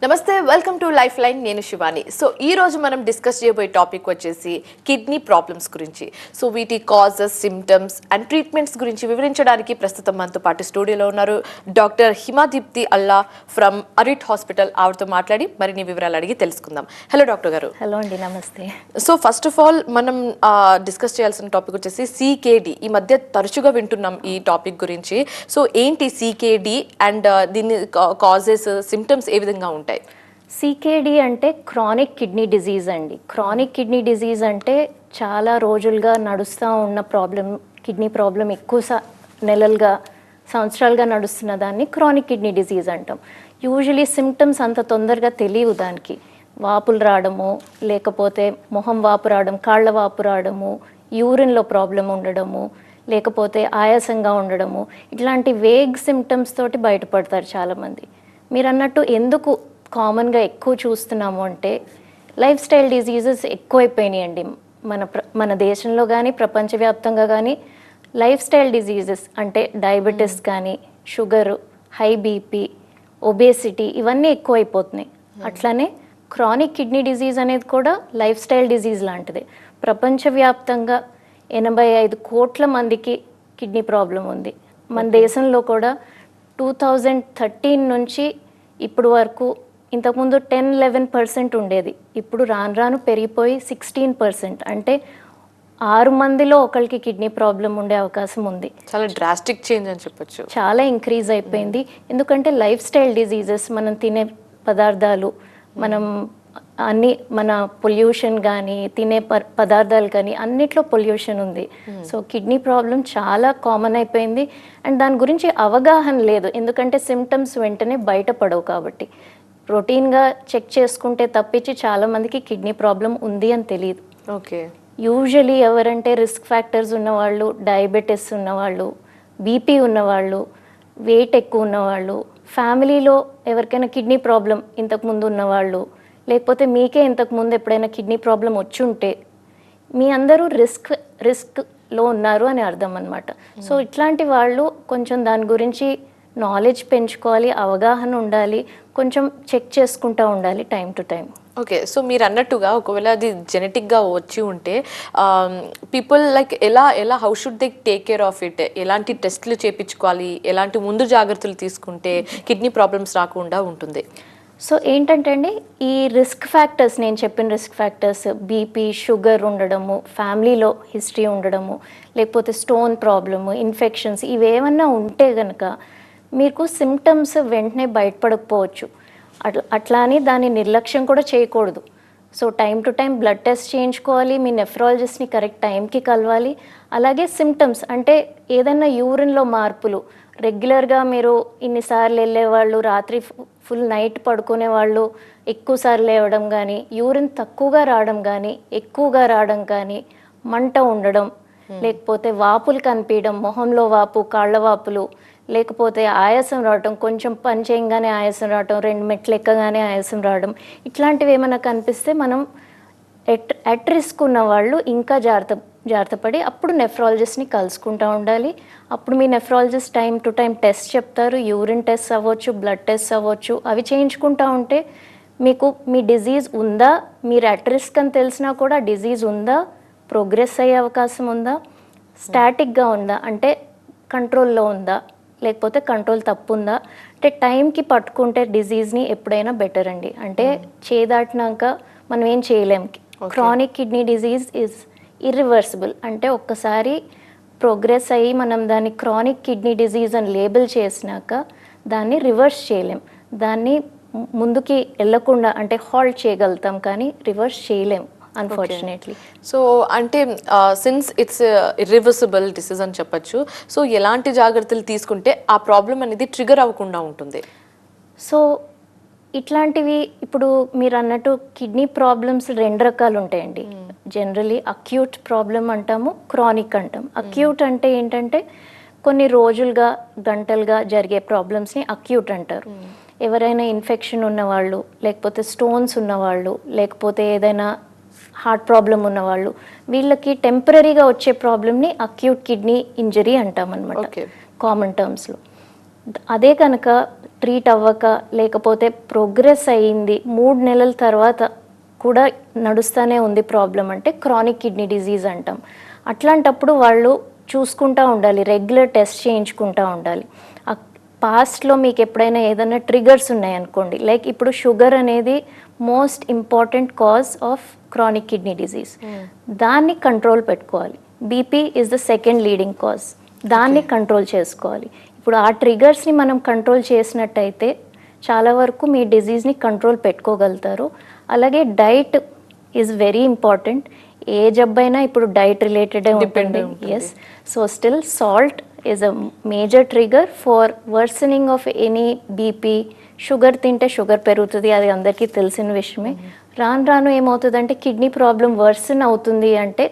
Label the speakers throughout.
Speaker 1: నమస్తే, welcome to life line. నేను Shivani. So ఈ రోజు మనం డిస్కస్ చేయబోయే టాపిక్ వచ్చేసి కిడ్నీ ప్రాబ్లమ్స్ గురించి. సో వీటి కాజెస్, సిమ్టమ్స్ అండ్ ట్రీట్మెంట్స్ గురించి వివరించడానికి ప్రస్తుతం మనతో పాటు స్టూడియోలో ఉన్నారు డాక్టర్ హిమాదీప్తి అల్లా ఫ్రమ్ అరిట్ హాస్పిటల్. ఆవిడతో మాట్లాడి మరిన్ని వివరాలు అడిగి తెలుసుకుందాం. హలో డాక్టర్ గారు.
Speaker 2: హలో అండి, నమస్తే.
Speaker 1: సో ఫస్ట్ ఆఫ్ ఆల్ మనం డిస్కస్ చేయాల్సిన టాపిక్ వచ్చేసి సీకేడి. ఈ మధ్య తరచుగా వింటున్నాం ఈ టాపిక్ గురించి. సో ఏంటి సీకేడి అండ్ దీని కాజెస్, సిమ్టమ్స్ ఏ విధంగా ఉంటాయి?
Speaker 2: సికేడి అంటే క్రానిక్ కిడ్నీ డిజీజ్ అండి. క్రానిక్ కిడ్నీ డిజీజ్ అంటే చాలా రోజులుగా నడుస్తూ ఉన్న ప్రాబ్లం, కిడ్నీ ప్రాబ్లం ఎక్కువ నెలలుగా, సంవత్సరాలుగా నడుస్తున్న దాన్ని క్రానిక్ కిడ్నీ డిజీజ్ అంటాం. యూజువలీ సిమ్టమ్స్ అంత తొందరగా తెలియవు దానికి. వాపులు రావడము, లేకపోతే మొహం వాపు రావడం, కాళ్ళ వాపు రావడము, యూరిన్లో ప్రాబ్లం ఉండడము, లేకపోతే ఆయాసంగా ఉండడము, ఇట్లాంటి వేగ్ సిమ్టమ్స్ తోటి బయటపడతారు చాలామంది. మీరు అన్నట్టు ఎందుకు కామన్గా ఎక్కువ చూస్తున్నాము అంటే లైఫ్ స్టైల్ డిజీజెస్ ఎక్కువైపోయినాయండి మన దేశంలో కానీ ప్రపంచవ్యాప్తంగా కానీ. లైఫ్ స్టైల్ డిజీజెస్ అంటే డయాబెటీస్ కానీ, షుగరు, హై బీపీ, ఒబేసిటీ ఇవన్నీ ఎక్కువైపోతున్నాయి. అట్లానే క్రానిక్ కిడ్నీ డిజీజ్ అనేది కూడా లైఫ్ స్టైల్ డిజీజ్ లాంటిదే. ప్రపంచవ్యాప్తంగా 85 కోట్ల మందికి కిడ్నీ ప్రాబ్లం ఉంది. మన దేశంలో కూడా 2013 నుంచి ఇప్పుడు వరకు, ఇంతకుముందు 10-11% ఉండేది. ఇప్పుడు రాను రాను పెరిగిపోయి 16%. అంటే 6 మందిలో ఒకరికి కిడ్నీ ప్రాబ్లం ఉండే అవకాశం ఉంది.
Speaker 1: చాలా డ్రాస్టిక్ చేంజ్ అని చెప్పొచ్చు.
Speaker 2: చాలా ఇంక్రీజ్ అయిపోయింది. ఎందుకంటే లైఫ్ స్టైల్ డిజీజెస్, మనం తినే పదార్థాలు, మనం మన పొల్యూషన్ కానీ, తినే పదార్థాలు కానీ అన్నిట్లో పొల్యూషన్ ఉంది. సో కిడ్నీ ప్రాబ్లం చాలా కామన్ అయిపోయింది. అండ్ దాని గురించి అవగాహన లేదు, ఎందుకంటే సిమ్టమ్స్ వెంటనే బయటపడవు కాబట్టి. రొటీన్గా చెక్ చేసుకుంటే తప్పించి చాలామందికి కిడ్నీ ప్రాబ్లం ఉంది అని తెలియదు.
Speaker 1: ఓకే.
Speaker 2: యూజువలీ ఎవరంటే రిస్క్ ఫ్యాక్టర్స్ ఉన్నవాళ్ళు, డయాబెటీస్ ఉన్నవాళ్ళు, బీపీ ఉన్నవాళ్ళు, వెయిట్ ఎక్కువ ఉన్నవాళ్ళు, ఫ్యామిలీలో ఎవరికైనా కిడ్నీ ప్రాబ్లం ఇంతకుముందు ఉన్నవాళ్ళు, లేకపోతే మీకే ఇంతకుముందు ఎప్పుడైనా కిడ్నీ ప్రాబ్లం వచ్చి ఉంటే మీ అందరూ రిస్క్లో ఉన్నారు అని అర్థం అన్నమాట. సో ఇట్లాంటి వాళ్ళు కొంచెం దాని గురించి నాలెడ్జ్ పెంచుకోవాలి, అవగాహన ఉండాలి, కొంచెం చెక్ చేసుకుంటూ ఉండాలి time to time.
Speaker 1: Okay. So మీరు అన్నట్టుగా ఒకవేళ అది జెనెటిక్గా వచ్చి ఉంటే పీపుల్ లైక్ ఎలా how should they take care of it? ఎలాంటి టెస్ట్లు చేయించుకోవాలి? ఎలాంటి ముందు జాగ్రత్తలు తీసుకుంటే కిడ్నీ ప్రాబ్లమ్స్ రాకుండా ఉంటుంది?
Speaker 2: సో ఏంటంటే అండి, ఈ రిస్క్ ఫ్యాక్టర్స్, నేను చెప్పిన రిస్క్ ఫ్యాక్టర్స్, బీపీ, షుగర్ ఉండడము, ఫ్యామిలీలో హిస్టరీ ఉండడము, లేకపోతే స్టోన్ ప్రాబ్లము, ఇన్ఫెక్షన్స్, ఇవేమన్నా ఉంటే కనుక మీకు సిమ్టమ్స్ వెంటనే బయటపడకపోవచ్చు. అట్లా అని దాన్ని నిర్లక్ష్యం కూడా చేయకూడదు. So time to time blood test చేయించుకోవాలి, మీ నెఫ్రాలజిస్ట్ని కరెక్ట్ టైంకి కలవాలి. అలాగే సిమ్టమ్స్ అంటే ఏదైనా యూరిన్లో మార్పులు, రెగ్యులర్గా మీరు ఇన్నిసార్లు వెళ్ళేవాళ్ళు, రాత్రి ఫుల్ నైట్ పడుకునే వాళ్ళు ఎక్కువసార్లు లేవడం కానీ, యూరిన్ తక్కువగా రావడం కానీ, ఎక్కువగా రావడం కానీ, మంట ఉండడం, లేకపోతే వాపులు కనిపించడం, మొహంలో వాపు, కాళ్ళ వాపులు, లేకపోతే ఆయాసం రావడం, కొంచెం పని చేయగానే ఆయాసం రావడం, 2 మెట్లు ఎక్కగానే ఆయాసం రావడం, ఇట్లాంటివి ఏమైనా కనిపిస్తే మనం ఎట్ రిస్క్ ఉన్న వాళ్ళు ఇంకా జాగ్రత్త పడి అప్పుడు నెఫ్రాలజిస్ట్ని కలుసుకుంటూ ఉండాలి. అప్పుడు మీ nephrologist time to time test చెప్తారు. యూరిన్ టెస్ట్ అవ్వచ్చు, బ్లడ్ టెస్ట్ అవ్వచ్చు. అవి చేయించుకుంటూ ఉంటే మీకు మీ డిజీజ్ ఉందా, మీరు అట్ రిస్క్ అని తెలిసినా కూడా డిజీజ్ ఉందా, ప్రోగ్రెస్ అయ్యే అవకాశం ఉందా, స్టాటిక్గా ఉందా అంటే కంట్రోల్లో ఉందా, లేకపోతే కంట్రోల్ తప్పు ఉందా, అంటే టైంకి పట్టుకుంటే డిజీజ్ని ఎప్పుడైనా బెటర్ అండి. అంటే చేదాటినాక మనం ఏం చేయలేం. Chronic kidney disease is irreversible. అంటే ఒక్కసారి ప్రోగ్రెస్ అయ్యి మనం దాన్ని క్రానిక్ కిడ్నీ డిజీజ్ అని లేబుల్ చేసినాక దాన్ని రివర్స్ చేయలేం. దాన్ని ముందుకి వెళ్ళకుండా అంటే హాల్ట్ చేయగలుగుతాం, కానీ రివర్స్ చేయలేం అన్ఫార్చునేట్లీ.
Speaker 1: సో అంటే సిన్స్ ఇట్స్ ఇర్రివర్సిబుల్ డిసీజ్ అని చెప్పచ్చు. సో ఎలాంటి జాగ్రత్తలు తీసుకుంటే ఆ ప్రాబ్లం అనేది ట్రిగర్ అవ్వకుండా ఉంటుంది?
Speaker 2: సో ఇట్లాంటివి ఇప్పుడు మీరు అన్నట్టు కిడ్నీ ప్రాబ్లమ్స్ 2 రకాలు ఉంటాయండి. జనరలీ అక్యూట్ ప్రాబ్లం అంటాము, క్రానిక్ అంటాం. అక్యూట్ అంటే ఏంటంటే కొన్ని రోజులుగా, గంటలుగా జరిగే ప్రాబ్లమ్స్ని అక్యూట్ అంటారు. ఎవరైనా ఇన్ఫెక్షన్ ఉన్నవాళ్ళు, లేకపోతే స్టోన్స్ ఉన్నవాళ్ళు, లేకపోతే ఏదైనా హార్ట్ ప్రాబ్లం ఉన్నవాళ్ళు, వీళ్ళకి టెంపరీగా వచ్చే ప్రాబ్లమ్ని అక్యూట్ కిడ్నీ ఇంజరీ అంటాం అన్నమాట కామన్ టర్మ్స్లో. అదే కనుక ట్రీట్ అవ్వక లేకపోతే ప్రోగ్రెస్ అయ్యింది 3 నెలల తర్వాత కూడా నడుస్తూనే ఉంది ప్రాబ్లం అంటే క్రానిక్ కిడ్నీ డిజీజ్ అంటాం. అట్లాంటప్పుడు వాళ్ళు చూసుకుంటూ ఉండాలి, రెగ్యులర్ టెస్ట్ చేయించుకుంటూ ఉండాలి. పాస్ట్లో మీకు ఎప్పుడైనా ఏదైనా ట్రిగర్స్ ఉన్నాయనుకోండి, లైక్ ఇప్పుడు షుగర్ అనేది most important cause of chronic kidney disease, దాన్ని కంట్రోల్ పెట్టుకోవాలి. BP is the second leading cause, దాన్ని కంట్రోల్ చేసుకోవాలి. ఇప్పుడు ఆ ట్రిగర్స్ని మనం కంట్రోల్ చేసినట్టయితే చాలా వరకు మీ డిజీజ్ని కంట్రోల్ పెట్టుకోగలుగుతారు. అలాగే డైట్ ఈజ్ వెరీ ఇంపార్టెంట్. ఏ జబ్బైనా ఇప్పుడు డైట్ రిలేటెడే ఉంటుంది. Yes, so still salt is a major trigger for worsening of any BP. Sugar తింటే షుగర్ పెరుగుతుంది, అది అందరికీ తెలిసిన విషయమే. రాను రాను ఏమవుతుందంటే కిడ్నీ ప్రాబ్లం వర్సన్ అవుతుంది అంటే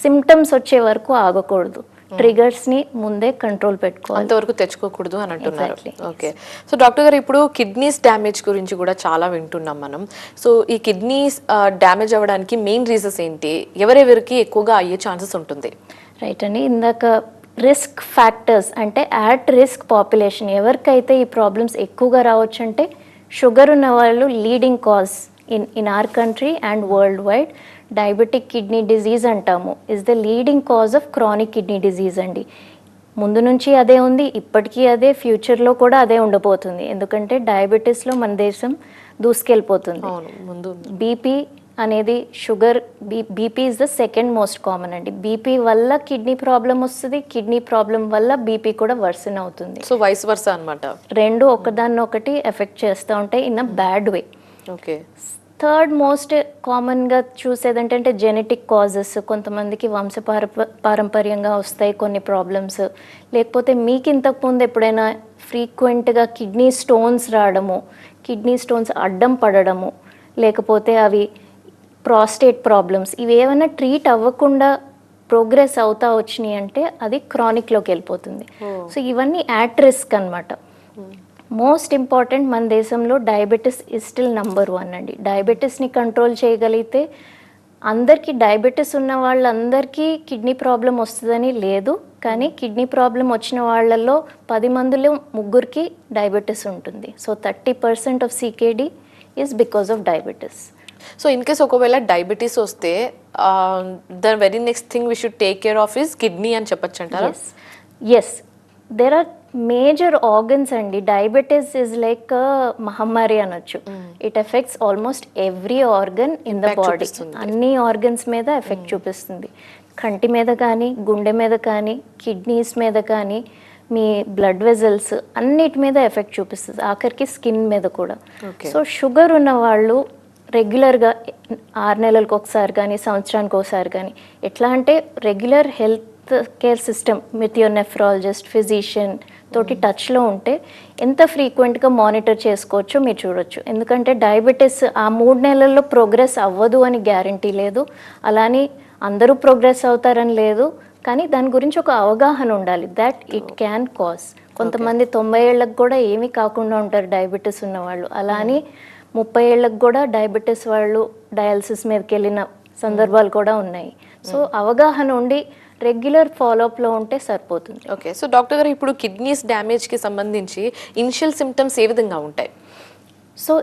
Speaker 2: సిమ్టమ్స్ వచ్చే వరకు ఆగకూడదు, ట్రిగర్స్ని ముందే కంట్రోల్ పెట్టుకోవాలి,
Speaker 1: అంతవరకు తెచ్చుకోకూడదు అని అంటున్నారు. ఓకే, సో డాక్టర్ గారు ఇప్పుడు కిడ్నీస్ డ్యామేజ్ గురించి కూడా చాలా వింటున్నాం మనం. సో ఈ కిడ్నీస్ డ్యామేజ్ అవ్వడానికి మెయిన్ రీజన్స్ ఏంటి, ఎవరెవరికి ఎక్కువగా అయ్యే ఛాన్సెస్ ఉంటుంది?
Speaker 2: రైట్ అండి, ఇందాక రిస్క్ ఫ్యాక్టర్స్ అంటే యాట్ రిస్క్ పాపులేషన్ ఎవరికైతే ఈ ప్రాబ్లమ్స్ ఎక్కువగా రావచ్చు అంటే షుగర్ ఉన్న వాళ్ళు leading cause in our country and worldwide. Diabetic kidney disease అంటాము is the leading cause of chronic kidney disease అండి. ముందు నుంచి అదే ఉంది, ఇప్పటికీ అదే, ఫ్యూచర్లో కూడా అదే ఉండబోతుంది. ఎందుకంటే డయాబెటీస్లో మన దేశం దూసుకెళ్ళిపోతుంది. బీపీ అనేది sugar, BP is the second most common అండి. బీపీ వల్ల కిడ్నీ ప్రాబ్లం వస్తుంది, కిడ్నీ ప్రాబ్లం వల్ల బీపీ కూడా వర్సన్ అవుతుంది.
Speaker 1: సో వైస్ వర్సా అన్నమాట,
Speaker 2: రెండు ఒకదాన్ని ఒకటి ఎఫెక్ట్ చేస్తూ ఉంటాయి in a bad way.
Speaker 1: Okay,
Speaker 2: third most కామన్గా చూసేది ఏంటంటే జెనెటిక్ కాజెస్. కొంతమందికి పారంపర్యంగా వస్తాయి కొన్ని ప్రాబ్లమ్స్, లేకపోతే మీకు ఇంతకుముందు ఎప్పుడైనా ఫ్రీక్వెంట్గా కిడ్నీ స్టోన్స్ రావడము, కిడ్నీ స్టోన్స్ అడ్డం పడడము, లేకపోతే అవి ప్రాస్టేట్ ప్రాబ్లమ్స్, ఇవి ఏమైనా ట్రీట్ అవ్వకుండా ప్రోగ్రెస్ అవుతా వచ్చినాయి అంటే అది క్రానిక్లోకి వెళ్ళిపోతుంది. సో ఇవన్నీ యాట్ రిస్క్ అనమాట. మోస్ట్ ఇంపార్టెంట్, మన దేశంలో డయాబెటీస్ ఇస్ స్టిల్ నంబర్ 1 అండి. డయాబెటీస్ని కంట్రోల్ చేయగలిగితే అందరికీ, డయాబెటీస్ ఉన్న వాళ్ళందరికీ కిడ్నీ ప్రాబ్లం వస్తుందని లేదు, కానీ కిడ్నీ ప్రాబ్లం వచ్చిన వాళ్ళల్లో 10 మందిలో 3కి డయాబెటీస్ ఉంటుంది. So 30% of CKD is because of diabetes.
Speaker 1: So in case ఒకవేళ డయాబెటీస్ వస్తే the very next thing we should take care of is kidney అని చెప్పొచ్చు అంటారా?
Speaker 2: Yes, there are major organs అండి. డయాబెటీస్ ఇస్ లైక్ మహమ్మారి అనొచ్చు. It affects almost every organ in the body. అన్ని organs మీద ఎఫెక్ట్ చూపిస్తుంది. కంటి మీద కానీ, గుండె మీద కానీ, కిడ్నీస్ మీద కానీ, మీ బ్లడ్ వెజల్స్ అన్నిటి మీద ఎఫెక్ట్ చూపిస్తుంది, ఆఖరికి స్కిన్ మీద కూడా. సో షుగర్ ఉన్న వాళ్ళు రెగ్యులర్గా 6 నెలలకు ఒకసారి కానీ, సంవత్సరానికి ఒకసారి కానీ, ఎట్లా అంటే regular health care system with your nephrologist, physician తోటి టచ్లో ఉంటే ఎంత ఫ్రీక్వెంట్గా మానిటర్ చేసుకోవచ్చో మీరు చూడొచ్చు. ఎందుకంటే డయాబెటీస్ ఆ 3 నెలల్లో ప్రోగ్రెస్ అవ్వదు అని గ్యారంటీ లేదు, అలానే అందరూ ప్రోగ్రెస్ అవుతారని లేదు, కానీ దాని గురించి ఒక అవగాహన ఉండాలి దట్ ఇట్ క్యాన్ కాజ్. కొంతమంది 90 ఏళ్ళకు కూడా ఏమీ కాకుండా ఉంటారు డయాబెటీస్ ఉన్నవాళ్ళు, అలానే 30 ఏళ్ళకు కూడా డయాబెటీస్ వాళ్ళు డయాలసిస్ మీదకి వెళ్ళిన సందర్భాలు కూడా ఉన్నాయి. సో అవగాహన ఉండి రెగ్యులర్ ఫాలోఅప్లో ఉంటే సరిపోతుంది.
Speaker 1: ఓకే, సో డాక్టర్ గారు ఇప్పుడు కిడ్నీస్ డ్యామేజ్కి సంబంధించి ఇనిషియల్ సిమ్టమ్స్ ఏ విధంగా ఉంటాయి?
Speaker 2: సో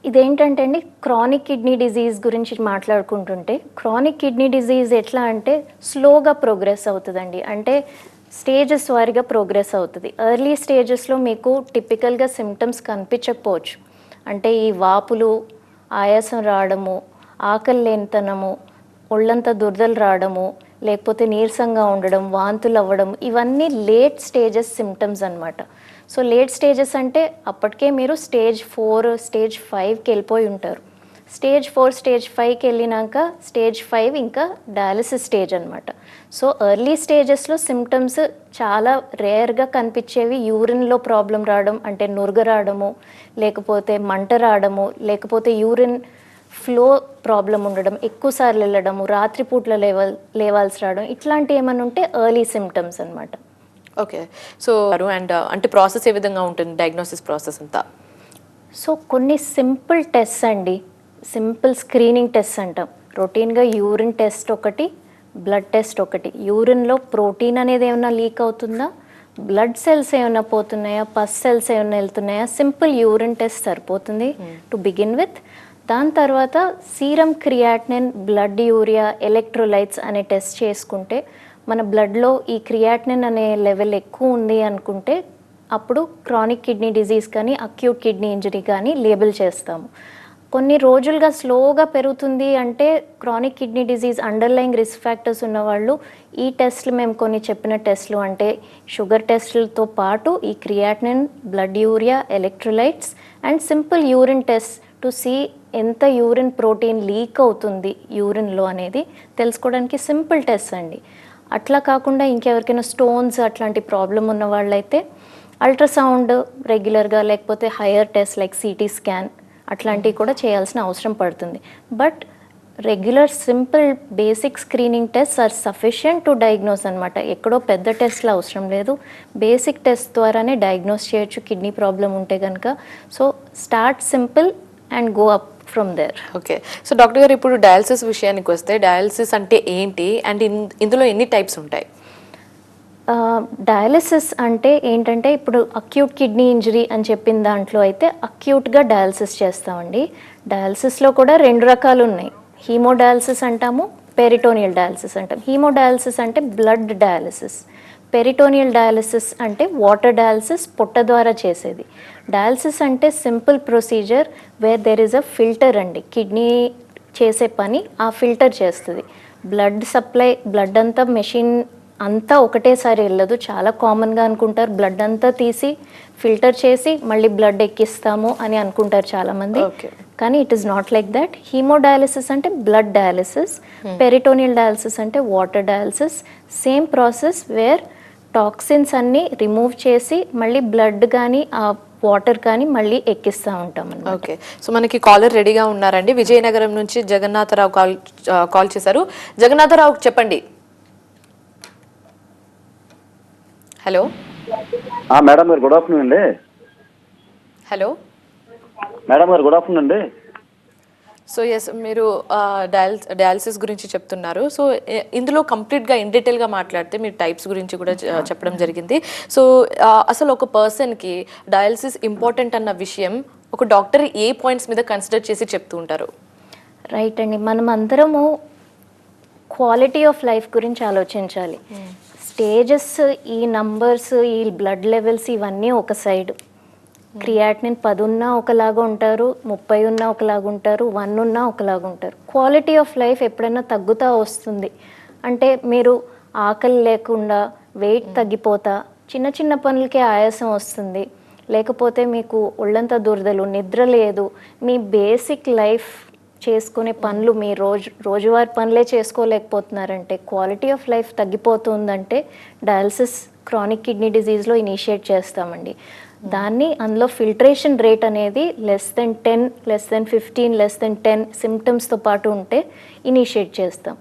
Speaker 2: ఇదేంటంటే అండి, క్రానిక్ కిడ్నీ డిజీజ్ గురించి మాట్లాడుకుంటుంటే, క్రానిక్ కిడ్నీ డిజీజ్ ఎట్లా అంటే స్లోగా ప్రోగ్రెస్ అవుతుందండి. అంటే స్టేజెస్ వారీగా ప్రోగ్రెస్ అవుతుంది. ఎర్లీ స్టేజెస్లో మీకు టిపికల్గా సిమ్టమ్స్ కనిపించకపోవచ్చు. అంటే ఈ వాపులు, ఆయాసం రావడము, ఆకలి లేనితనము, ఒళ్ళంతా దురదలు రావడము, లేకపోతే నీరసంగా ఉండడం, వాంతులు అవ్వడం, ఇవన్నీ లేట్ స్టేజెస్ సిమ్టమ్స్ అనమాట. సో లేట్ స్టేజెస్ అంటే అప్పటికే మీరు స్టేజ్ 4, స్టేజ్ 5కి వెళ్ళిపోయి ఉంటారు. స్టేజ్ 4, స్టేజ్ 5కి వెళ్ళినాక స్టేజ్ 5 ఇంకా డయాలసిస్ స్టేజ్ అనమాట. సో ఎర్లీ స్టేజెస్లో సిమ్టమ్స్ చాలా రేర్గా కనిపించేవి యూరిన్లో ప్రాబ్లం రావడం, అంటే నురుగ రావడము, లేకపోతే మంట రావడము, లేకపోతే యూరిన్ ఫ్లో ప్రాబ్లం ఉండడం, ఎక్కువసార్లు వెళ్ళడము, రాత్రిపూట్ల లేవాల్సి రావడం, ఇట్లాంటి ఏమైనా ఉంటే ఎర్లీ సిమ్టమ్స్ అనమాట.
Speaker 1: ఓకే, సో అండ్ అంటే ప్రాసెస్ ఏ విధంగా ఉంటుంది, డయాగ్నోసిస్ ప్రాసెస్ అంతా?
Speaker 2: సో కొన్ని సింపుల్ టెస్ట్ అండి, సింపుల్ స్క్రీనింగ్ టెస్ట్ అంటాం. రొటీన్గా యూరిన్ టెస్ట్ ఒకటి, బ్లడ్ టెస్ట్ ఒకటి. యూరిన్లో ప్రోటీన్ అనేది ఏమైనా లీక్ అవుతుందా, బ్లడ్ సెల్స్ ఏమైనా పోతున్నాయా, పస్ సెల్స్ ఏమైనా వెళ్తున్నాయా, సింపుల్ యూరిన్ టెస్ట్ సరిపోతుంది టు బిగిన్ విత్. దాని తర్వాత serum creatinine, blood urea, electrolytes అనే టెస్ట్ చేసుకుంటే మన బ్లడ్లో ఈ క్రియాటినిన్ అనే లెవెల్ ఎక్కువ ఉంది అనుకుంటే అప్పుడు క్రానిక్ కిడ్నీ డిజీజ్ కానీ అక్యూట్ కిడ్నీ ఇంజరీ కానీ లేబుల్ చేస్తాము. కొన్ని రోజులుగా స్లోగా పెరుగుతుంది అంటే chronic kidney disease underlying risk factors ఉన్నవాళ్ళు ఈ టెస్ట్లు మేము కొన్ని చెప్పిన టెస్ట్లు అంటే షుగర్ టెస్టులతో పాటు ఈ creatinine, blood urea, electrolytes and simple urine test to see ఎంత యూరిన్ ప్రోటీన్ లీక్ అవుతుంది యూరిన్లో అనేది తెలుసుకోవడానికి సింపుల్ టెస్ట్ అండి. అట్లా కాకుండా ఇంకెవరికైనా స్టోన్స్ అట్లాంటి ప్రాబ్లం ఉన్న వాళ్ళైతే అల్ట్రాసౌండ్ రెగ్యులర్గా లేకపోతే higher test like CT scan అట్లాంటివి కూడా చేయాల్సిన అవసరం పడుతుంది. But regular simple basic screening test are sufficient to diagnose అనమాట. ఎక్కడో పెద్ద టెస్ట్లు అవసరం లేదు, బేసిక్ టెస్ట్ ద్వారానే డయాగ్నోస్ చేయొచ్చు కిడ్నీ ప్రాబ్లం ఉంటే కనుక. So start simple and go up from there.
Speaker 1: Okay, so doctor గారు ఇప్పుడు డయాలసిస్ విషయానికి వస్తే డయాలసిస్ అంటే ఏంటి అండ్ ఇందులో ఎన్ని టైప్స్ ఉంటాయి?
Speaker 2: డయాలసిస్ అంటే ఏంటంటే ఇప్పుడు అక్యూట్ కిడ్నీ ఇంజరీ అని చెప్పిన దాంట్లో అయితే అక్యూట్గా డయాలసిస్ చేస్తామండి. డయాలసిస్లో కూడా 2 రకాలు ఉన్నాయి. హీమోడయాలసిస్ అంటాము, పెరిటోనియల్ డయాలసిస్ అంటాం. హీమోడయాలసిస్ అంటే బ్లడ్ డయాలసిస్, పెరిటోనియల్ డయాలసిస్ అంటే వాటర్ డయాలసిస్, పొట్ట ద్వారా చేసేది. డయాలసిస్ అంటే simple procedure where there is a filter అండి. కిడ్నీ చేసే పని ఆ ఫిల్టర్ చేస్తుంది. బ్లడ్ సప్లై, బ్లడ్ అంతా మెషిన్ అంతా ఒకటేసారి వెళ్ళదు. చాలా కామన్గా అనుకుంటారు బ్లడ్ అంతా తీసి ఫిల్టర్ చేసి మళ్ళీ బ్లడ్ ఎక్కిస్తాము అని అనుకుంటారు చాలామంది. కానీ it is not like that. Haemodialysis అంటే బ్లడ్ డయాలసిస్, పెరిటోనియల్ డయాలసిస్ అంటే water dialysis. Same process where toxins అన్నీ రిమూవ్ చేసి మళ్ళీ బ్లడ్ కానీ ఆ వాటర్ కానీ మళ్ళీ ఎక్కిస్తూ ఉంటాం అన్నమాట.
Speaker 1: ఓకే, సో మనకి కాలర్ రెడీగా ఉన్నారండి. విజయనగరం నుంచి జగన్నాథరావు కాల్ చేశారు. జగన్నాథరావు చెప్పండి. హలో
Speaker 3: మేడం గారు, గుడ్ ఆఫ్టర్నూన్ అండి.
Speaker 1: హలో
Speaker 3: మేడం గారు, గుడ్ ఆఫ్టర్నూన్ అండి.
Speaker 1: సో ఎస్, మీరు డయాలసిస్ గురించి చెప్తున్నారు. సో ఇందులో కంప్లీట్గా ఇన్ డీటెయిల్గా మాట్లాడితే మీరు టైప్స్ గురించి కూడా చెప్పడం జరిగింది. సో అసలు ఒక పర్సన్కి డయాలసిస్ ఇంపార్టెంట్ అన్న విషయం ఒక డాక్టర్ ఏ పాయింట్స్ మీద కన్సిడర్ చేసి చెప్తూ ఉంటారు?
Speaker 2: రైట్ అండి, మనం అందరము క్వాలిటీ ఆఫ్ లైఫ్ గురించి ఆలోచించాలి. స్టేజెస్, ఈ నంబర్స్, ఈ బ్లడ్ లెవెల్స్ ఇవన్నీ ఒక సైడ్. క్రియాటినిన్ 10 ఉన్నా ఒకలాగా ఉంటారు, 30 ఉన్నా ఒకలాగా ఉంటారు, 1 ఉన్నా ఒకలాగా ఉంటారు. క్వాలిటీ ఆఫ్ లైఫ్ ఎప్పుడైనా తగ్గుతూ వస్తుంది అంటే మీరు ఆకలి లేకుండా, వెయిట్ తగ్గిపోతా, చిన్న చిన్న పనులకే ఆయాసం వస్తుంది, లేకపోతే మీకు ఒళ్ళంతా దురదలు, నిద్ర లేదు, మీ బేసిక్ లైఫ్ చేసుకునే పనులు మీ రోజువారి పనులే చేసుకోలేకపోతున్నారంటే, క్వాలిటీ ఆఫ్ లైఫ్ తగ్గిపోతుందంటే డయాలసిస్ క్రానిక్ కిడ్నీ డిజీజ్లో ఇనిషియేట్ చేస్తామండి. దాన్ని అందులో ఫిల్ట్రేషన్ రేట్ అనేది <10, <15, <10 సిమ్టమ్స్తో పాటు ఉంటే ఇనిషియేట్ చేస్తాం.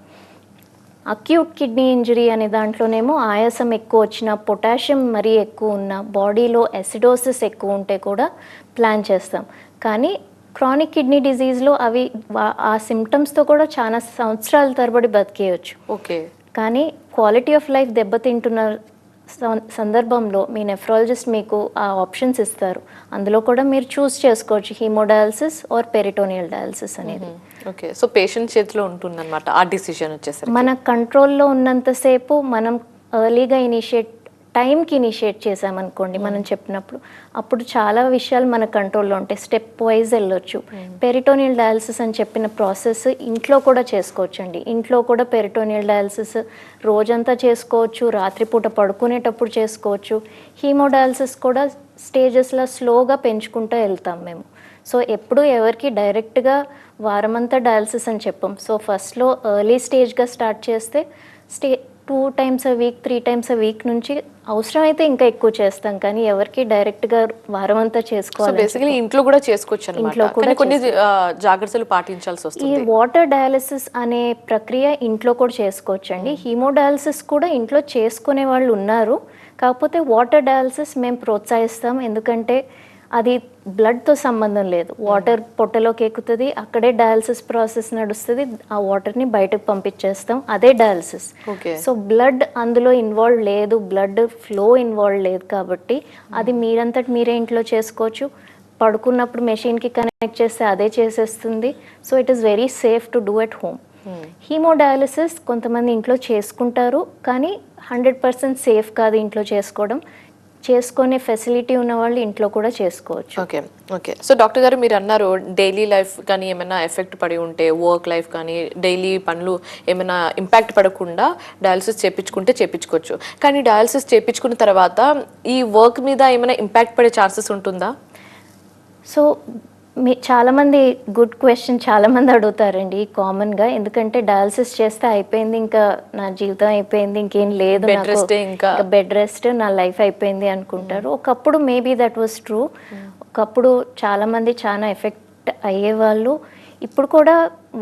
Speaker 2: అక్యూట్ కిడ్నీ ఇంజరీ అనే దాంట్లోనేమో ఆయాసం ఎక్కువ వచ్చినా, పొటాషియం మరీ ఎక్కువ ఉన్నా, బాడీలో ఎసిడోసిస్ ఎక్కువ ఉంటే కూడా ప్లాన్ చేస్తాం. కానీ క్రానిక్ కిడ్నీ డిజీజ్లో అవి ఆ సిమ్టమ్స్తో కూడా చాలా సంవత్సరాల తరబడి బతికేయచ్చు.
Speaker 1: ఓకే,
Speaker 2: కానీ క్వాలిటీ ఆఫ్ లైఫ్ దెబ్బతింటున్న సందర్భంలో మీ నెఫ్రాలజిస్ట్ మీకు ఆ ఆప్షన్స్ ఇస్తారు. అందులో కూడా మీరు చూస్ చేసుకోవచ్చు హీమోడయాలసిస్ ఆర్ పెరిటోనియల్ డయాలసిస్ అనేది.
Speaker 1: ఓకే, సో పేషెంట్ చేతిలో ఉంటుందన్నమాట ఆ డిసిషన్ వచ్చేసరికి.
Speaker 2: మన కంట్రోల్లో ఉన్నంతసేపు మనం ఎర్లీగా టైంకి ఇనిషియేట్ చేసామనుకోండి మనం చెప్పినప్పుడు, అప్పుడు చాలా విషయాలు మన కంట్రోల్లో ఉంటాయి. స్టెప్ వైజ్ వెళ్ళొచ్చు. పెరిటోనియల్ డయాలసిస్ అని చెప్పిన ప్రాసెస్ ఇంట్లో కూడా చేసుకోవచ్చు అండి. ఇంట్లో కూడా పెరిటోనియల్ డయాలసిస్ రోజంతా చేసుకోవచ్చు, రాత్రిపూట పడుకునేటప్పుడు చేసుకోవచ్చు. హీమోడయాలసిస్ కూడా స్టేజెస్లో స్లోగా పెంచుకుంటూ వెళ్తాం మేము. సో ఎప్పుడు ఎవరికి డైరెక్ట్గా వారమంతా డయాలసిస్ అని చెప్పాం. సో ఫస్ట్లో ఎర్లీ స్టేజ్గా స్టార్ట్ చేస్తే 2 times a week, 3 times a week నుంచి అవసరమైతే ఇంకా ఎక్కువ చేస్తాం. కానీ ఎవరికి డైరెక్ట్గా వారం అంతా చేసుకోవాలి.
Speaker 1: బేసికలీ ఇంట్లో కూడా చేసుకోవచ్చు అన్నమాట. కొన్ని జాగ్రత్తలు పాటించాల్సి వస్తుంది.
Speaker 2: ఈ వాటర్ డయాలసిస్ అనే ప్రక్రియ ఇంట్లో కూడా చేసుకోవచ్చు అండి. హీమోడయాలసిస్ కూడా ఇంట్లో చేసుకునే వాళ్ళు ఉన్నారు. కాకపోతే వాటర్ డయాలసిస్ మేము ప్రోత్సహిస్తాం. ఎందుకంటే అది బ్లడ్తో సంబంధం లేదు. వాటర్ పొట్టలోకి ఎక్కుతుంది, అక్కడే డయాలసిస్ ప్రాసెస్ నడుస్తుంది, ఆ వాటర్ని బయటకు పంపించేస్తాం, అదే డయాలసిస్.
Speaker 1: ఓకే.
Speaker 2: సో బ్లడ్ అందులో ఇన్వాల్వ్ లేదు, బ్లడ్ ఫ్లో ఇన్వాల్వ్ లేదు కాబట్టి అది మీరంతటి మీరే ఇంట్లో చేసుకోవచ్చు. పడుకున్నప్పుడు మెషిన్కి కనెక్ట్ చేస్తే అదే చేసేస్తుంది. So it is very safe to do at home. Haemodialysis కొంతమంది ఇంట్లో చేసుకుంటారు, కానీ 100% సేఫ్ కాదు ఇంట్లో చేసుకోవడం. చేసుకునే ఫెసిలిటీ ఉన్న వాళ్ళు ఇంట్లో కూడా చేసుకోవచ్చు.
Speaker 1: ఓకే. ఓకే. సో డాక్టర్ గారు, మీరు అన్నారు డైలీ లైఫ్ కానీ ఏమైనా ఎఫెక్ట్ పడి ఉంటే, వర్క్ లైఫ్ కానీ డైలీ పనులు ఏమైనా ఇంపాక్ట్ పడకుండా డయాలసిస్ చేయించుకోవచ్చు. కానీ డయాలసిస్ చేయించుకున్న తర్వాత ఈ వర్క్ మీద ఏమైనా ఇంపాక్ట్ పడే ఛాన్సెస్ ఉంటుందా?
Speaker 2: సో చాలామంది గుడ్ క్వశ్చన్ చాలామంది అడుగుతారండి కామన్గా. ఎందుకంటే డయాలసిస్ చేస్తే అయిపోయింది, ఇంకా నా జీవితం అయిపోయింది, ఇంకేం లేదు, ఇంకా బెడ్ రెస్ట్, నా లైఫ్ అయిపోయింది అనుకుంటారు. ఒకప్పుడు మేబీ దట్ వాస్ ట్రూ. ఒకప్పుడు చాలామంది చాలా ఎఫెక్ట్ అయ్యేవాళ్ళు. ఇప్పుడు కూడా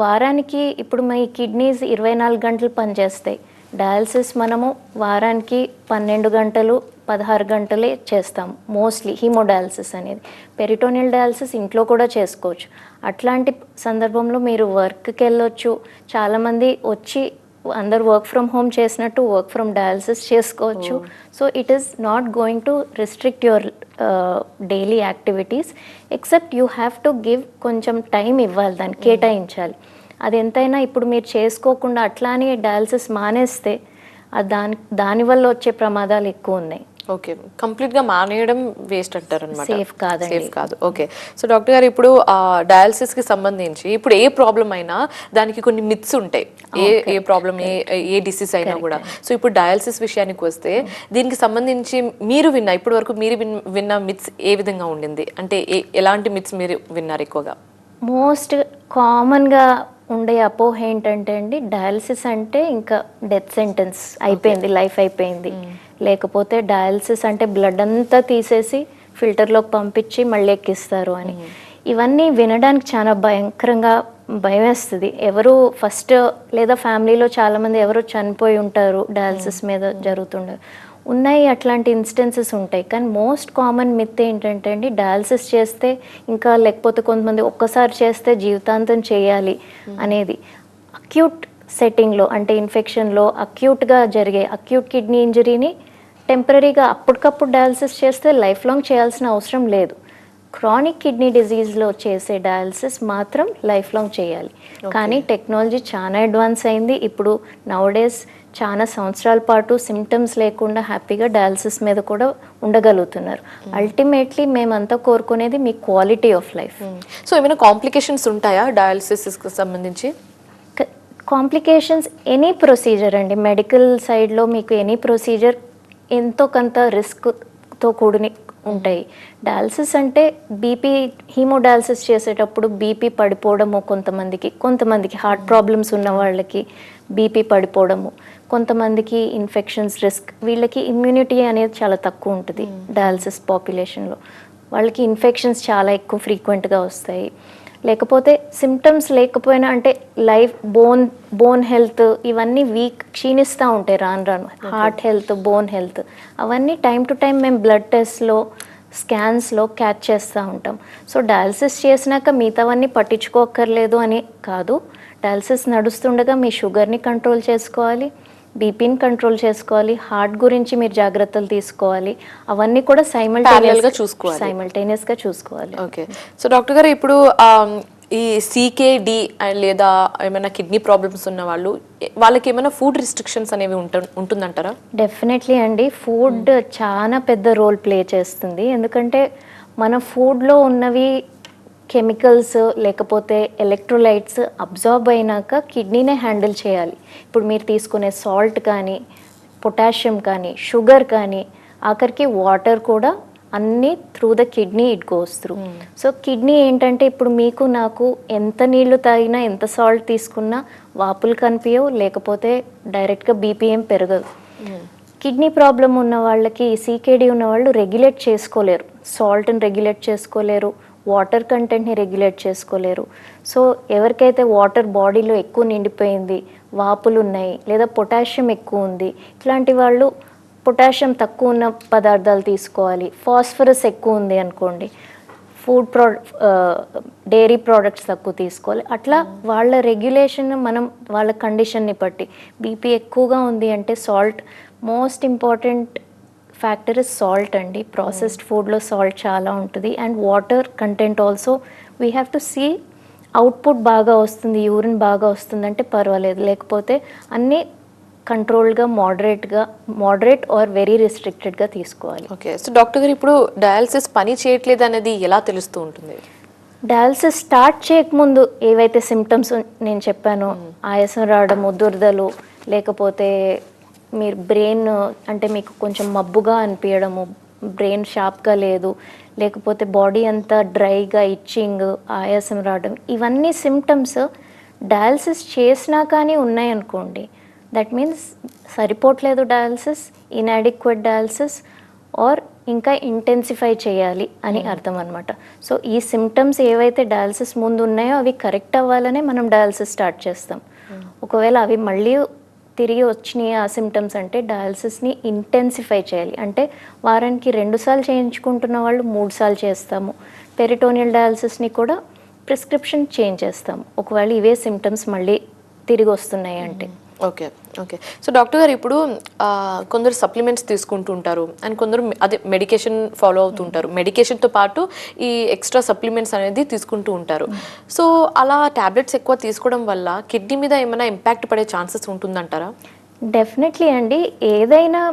Speaker 2: వారానికి, ఇప్పుడు మీ కిడ్నీస్ 24 గంటలు పనిచేస్తాయి. డయాలసిస్ మనము వారానికి 12 గంటలు 16 గంటలే చేస్తాం మోస్ట్లీ హీమోడయాలసిస్ అనేది. పెరిటోనియల్ డయాలసిస్ ఇంట్లో కూడా చేసుకోవచ్చు. అట్లాంటి సందర్భంలో మీరు వర్క్కి వెళ్ళొచ్చు. చాలామంది వచ్చి అందరు వర్క్ ఫ్రమ్ హోమ్ చేసినట్టు వర్క్ ఫ్రమ్ డయాలసిస్ చేసుకోవచ్చు. So it is not going to restrict your daily activities, except you have to give కొంచెం టైం ఇవ్వాలి, దాన్ని కేటాయించాలి. అది ఎంతైనా ఇప్పుడు మీరు చేసుకోకుండా అట్లానే డయాలసిస్ మానేస్తే దానివల్ల వచ్చే ప్రమాదాలు ఎక్కువ ఉన్నాయి.
Speaker 1: ఓకే. కంప్లీట్గా మానేయడం వేస్ట్ అంటారు అనమాట.
Speaker 2: సేఫ్ కాదండి.
Speaker 1: సేఫ్ కాదు. ఓకే. సో డాక్టర్ గారు, ఇప్పుడు డయాలసిస్కి సంబంధించి ఇప్పుడు ఏ ప్రాబ్లం అయినా దానికి కొన్ని మిత్స్ ఉంటాయి. ఏ ప్రాబ్లం, ఏ డిసీజ్ అయినా కూడా. సో ఇప్పుడు డయాలసిస్ విషయానికి వస్తే దీనికి సంబంధించి ఇప్పటి వరకు మీరు విన్న మిత్స్ ఏ విధంగా ఉండింది? అంటే ఎలాంటి మిత్స్ మీరు విన్నారు ఎక్కువగా?
Speaker 2: మోస్ట్ కామన్గా ఉండే అపోహ ఏంటంటే అండి, డయాలసిస్ అంటే ఇంకా డెత్ సెంటెన్స్ అయిపోయింది, లైఫ్ అయిపోయింది. లేకపోతే డయాలసిస్ అంటే బ్లడ్ అంతా తీసేసి ఫిల్టర్లోకి పంపించి మళ్ళీ ఎక్కిస్తారు అని. ఇవన్నీ వినడానికి చాలా భయంకరంగా భయం వేస్తుంది. ఎవరు ఫస్ట్ లేదా ఫ్యామిలీలో చాలామంది ఎవరు చనిపోయి ఉంటారు డయాలసిస్ మీద జరుగుతుండే ఉన్నాయి, అట్లాంటి ఇన్స్టెన్సెస్ ఉంటాయి. కానీ మోస్ట్ కామన్ మిత్ ఏంటంటే అండి, డయాలసిస్ చేస్తే ఇంకా, లేకపోతే కొంతమంది ఒక్కసారి చేస్తే జీవితాంతం చేయాలి అనేది. అక్యూట్ సెట్టింగ్లో అంటే ఇన్ఫెక్షన్లో అక్యూట్గా జరిగే అక్యూట్ కిడ్నీ ఇంజరీని టెంపరీగా అప్పటికప్పుడు డయాలసిస్ చేస్తే లైఫ్ లాంగ్ చేయాల్సిన అవసరం లేదు. క్రానిక్ కిడ్నీ డిజీజ్లో చేసే డయాలసిస్ మాత్రం లైఫ్ లాంగ్ చేయాలి. కానీ టెక్నాలజీ చాలా అడ్వాన్స్ అయింది. ఇప్పుడు నౌడేస్ చాలా సంవత్సరాల పాటు సిమ్టమ్స్ లేకుండా హ్యాపీగా డయాలసిస్ మీద కూడా ఉండగలుగుతున్నారు. అల్టిమేట్లీ మేమంతా కోరుకునేది మీ క్వాలిటీ ఆఫ్ లైఫ్.
Speaker 1: సో ఏమైనా కాంప్లికేషన్స్ ఉంటాయా డయాలసిస్కి సంబంధించి?
Speaker 2: కాంప్లికేషన్స్ ఎనీ ప్రొసీజర్ అండి, మెడికల్ సైడ్లో మీకు ఎనీ ప్రొసీజర్ ఎంతో కొంత రిస్క్తో కూడిని ఉంటాయి. డయాలసిస్ అంటే బీపీ, హీమోడయాలసిస్ చేసేటప్పుడు బీపీ పడిపోవడము, కొంతమందికి హార్ట్ ప్రాబ్లమ్స్ ఉన్న వాళ్ళకి బీపీ పడిపోవడము, కొంతమందికి ఇన్ఫెక్షన్స్ రిస్క్, వీళ్ళకి ఇమ్యూనిటీ అనేది చాలా తక్కువ ఉంటుంది డయాలసిస్ పాపులేషన్లో. వాళ్ళకి ఇన్ఫెక్షన్స్ చాలా ఎక్కువ ఫ్రీక్వెంట్గా వస్తాయి. లేకపోతే సిమ్టమ్స్ లేకపోయినా అంటే లైఫ్ బోన్ హెల్త్ ఇవన్నీ క్షీణిస్తూ ఉంటాయి రాను. హార్ట్ హెల్త్, బోన్ హెల్త్ అవన్నీ టైం టు టైం మేము బ్లడ్ టెస్ట్లో, స్కాన్స్లో క్యాచ్ చేస్తూ ఉంటాం. సో డయాలసిస్ చేసినాక మిగతావన్నీ పట్టించుకోక్కర్లేదు అని కాదు. డయాలసిస్ నడుస్తుండగా మీ షుగర్ని కంట్రోల్ చేసుకోవాలి, బీపీని కంట్రోల్ చేసుకోవాలి, హార్ట్ గురించి మీరు జాగ్రత్తలు తీసుకోవాలి. అవన్నీ కూడా సైమల్టేనియస్గా చూసుకోవాలి.
Speaker 1: ఓకే. సో డాక్టర్ గారు, ఇప్పుడు ఈ CKD లేదా ఏమైనా కిడ్నీ ప్రాబ్లమ్స్ ఉన్న వాళ్ళకి ఏమైనా ఫుడ్ రిస్ట్రిక్షన్స్ అనేవి ఉంటుందంటారా?
Speaker 2: డెఫినెట్లీ అండి. ఫుడ్ చాలా పెద్ద రోల్ ప్లే చేస్తుంది. ఎందుకంటే మన ఫుడ్లో ఉన్నవి కెమికల్స్ లేకపోతే ఎలక్ట్రోలైట్స్ అబ్జార్బ్ అయినాక కిడ్నీనే హ్యాండిల్ చేయాలి. ఇప్పుడు మీరు తీసుకునే సాల్ట్ కానీ, పొటాషియం కానీ, షుగర్ కానీ, ఆఖరికి వాటర్ కూడా అన్నీ through the kidney it goes through. So kidney ఏంటంటే ఇప్పుడు మీకు నాకు ఎంత నీళ్లు తాగినా, ఎంత సాల్ట్ తీసుకున్నా వాపులు కనిపించవు, లేకపోతే డైరెక్ట్గా బీపీఎం పెరగదు. కిడ్నీ ప్రాబ్లం ఉన్న వాళ్ళకి, CKD ఉన్న వాళ్ళు రెగ్యులేట్ చేసుకోలేరు, సాల్ట్ని రెగ్యులేట్ చేసుకోలేరు, వాటర్ కంటెంట్ని రెగ్యులేట్ చేసుకోలేరు. సో ఎవరికైతే వాటర్ బాడీలో ఎక్కువ నిండిపోయింది, వాపులు ఉన్నాయి, లేదా పొటాషియం ఎక్కువ ఉంది, ఇట్లాంటి వాళ్ళు పొటాషియం తక్కువ ఉన్న పదార్థాలు తీసుకోవాలి. ఫాస్ఫరస్ ఎక్కువ ఉంది అనుకోండి, డైరీ ప్రోడక్ట్స్ తక్కువ తీసుకోవాలి. అట్లా వాళ్ళ రెగ్యులేషన్ మనం వాళ్ళ కండిషన్ని బట్టి. బీపీ ఎక్కువగా ఉంది అంటే salt, most important factor is salt అండి. ప్రాసెస్డ్ ఫుడ్లో సాల్ట్ చాలా ఉంటుంది. And water content also we have to see output బాగా వస్తుంది, యూరిన్ బాగా వస్తుంది అంటే పర్వాలేదు, లేకపోతే అన్నీ కంట్రోల్గా మోడరేట్ ఆర్ వెరీ రిస్ట్రిక్టెడ్గా తీసుకోవాలి.
Speaker 1: ఓకే, సో డాక్టర్ గారు ఇప్పుడు డయాలసిస్ పని చేయట్లేదు అనేది ఎలా తెలుస్తూ ఉంటుంది?
Speaker 2: డయాలసిస్ స్టార్ట్ చేయకముందు ఏవైతే సిమ్టమ్స్ నేను చెప్పానో, ఆయాసం రావడము, దురదలు, లేకపోతే మీరు బ్రెయిన్ అంటే మీకు కొంచెం మబ్బుగా అనిపించడము, బ్రెయిన్ షార్ప్గా లేదు, లేకపోతే బాడీ అంతా డ్రైగా ఇచ్చింగ్, ఆయాసం రావడం, ఇవన్నీ సిమ్టమ్స్ డయాలసిస్ చేసినా కానీ ఉన్నాయనుకోండి, దట్ మీన్స్ సరిపోవట్లేదు డయాలసిస్, ఇన్అడిక్వేట్ డయాలసిస్ ఆర్ ఇంకా ఇంటెన్సిఫై చేయాలి అని అర్థం అనమాట. సో ఈ సిమ్టమ్స్ ఏవైతే డయాలసిస్ ముందు ఉన్నాయో అవి కరెక్ట్ అవ్వాలనే మనం డయాలసిస్ స్టార్ట్ చేస్తాం. ఒకవేళ అవి మళ్ళీ తిరిగి వచ్చినాయి ఆ సిమ్టమ్స్ అంటే డయాలసిస్ని ఇంటెన్సిఫై చేయాలి. అంటే వారానికి 2 సార్లు చేయించుకుంటున్న వాళ్ళు 3 సార్లు చేస్తాము. పెరిటోనియల్ డయాలసిస్ని కూడా ప్రిస్క్రిప్షన్ చేంజ్ చేస్తాము ఒకవేళ ఇవే సిమ్టమ్స్ మళ్ళీ తిరిగి వస్తున్నాయి అంటే.
Speaker 1: ఓకే ఓకే, సో డాక్టర్ గారు ఇప్పుడు కొందరు సప్లిమెంట్స్ తీసుకుంటూ ఉంటారు అండ్ కొందరు అదే మెడికేషన్ ఫాలో అవుతుంటారు. మెడికేషన్తో పాటు ఈ ఎక్స్ట్రా సప్లిమెంట్స్ అనేది తీసుకుంటూ ఉంటారు. సో అలా ట్యాబ్లెట్స్ ఎక్కువ తీసుకోవడం వల్ల కిడ్నీ మీద ఏమైనా ఇంపాక్ట్ పడే ఛాన్సెస్ ఉంటుందంటారా?
Speaker 2: డెఫినెట్లీ అండి. ఏదైనా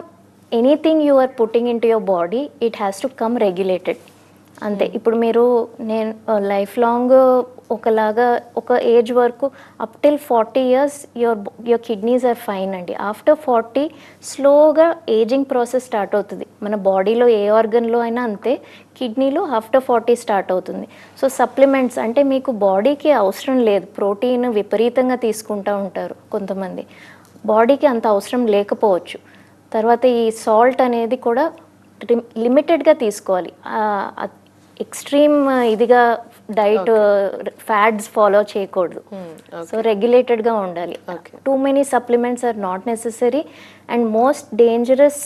Speaker 2: anything you are putting in to your body it has to come regulated అంతే. ఇప్పుడు నేను లైఫ్ లాంగ్ ఒకలాగా ఒక ఏజ్ వరకు up till 40 years your kidneys are fine అండి. ఆఫ్టర్ 40 స్లోగా ఏజింగ్ ప్రాసెస్ స్టార్ట్ అవుతుంది. మన బాడీలో ఏ ఆర్గన్లో అయినా అంతే, కిడ్నీలో ఆఫ్టర్ 40 స్టార్ట్ అవుతుంది. సో సప్లిమెంట్స్ అంటే మీకు బాడీకి అవసరం లేదు, ప్రోటీన్ విపరీతంగా తీసుకుంటూ ఉంటారు కొంతమంది, బాడీకి అంత అవసరం లేకపోవచ్చు. తర్వాత ఈ సాల్ట్ అనేది కూడా లిమిటెడ్గా తీసుకోవాలి. ఎక్స్ట్రీమ్ ఇదిగా డైట్ ఫ్యాడ్స్ ఫాలో చేయకూడదు. సో రెగ్యులేటెడ్గా ఉండాలి. Too many supplements are not necessary. And most dangerous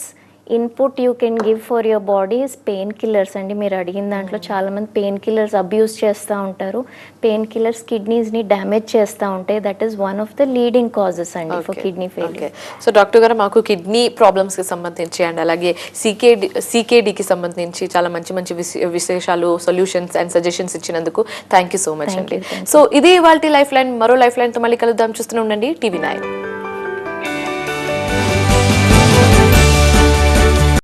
Speaker 2: input you can give for your body is pain killers అండి. మీరు అడిగిన దాంట్లో చాలామంది పెయిన్ కిల్లర్స్ అబ్యూస్ చేస్తూ ఉంటారు. పెయిన్ కిల్లర్స్ కిడ్నీస్ని డ్యామేజ్ చేస్తూ ఉంటాయి. That is one of the leading causes అండి for kidney failure.
Speaker 1: So doctor గారు మాకు కిడ్నీ ప్రాబ్లమ్స్కి సంబంధించి అండ్ అలాగే సీకేడీకి సంబంధించి చాలా మంచి మంచి విశేషాలు, సొల్యూషన్స్ అండ్ సజెషన్స్ ఇచ్చినందుకు థ్యాంక్ యూ సో మచ్ అండి. సో ఇది ఇవాల్టి లైఫ్ లైన్. మరో లైఫ్ లైన్తో మళ్ళీ కలుద్దాం. చూస్తూనే ఉండండి TV9.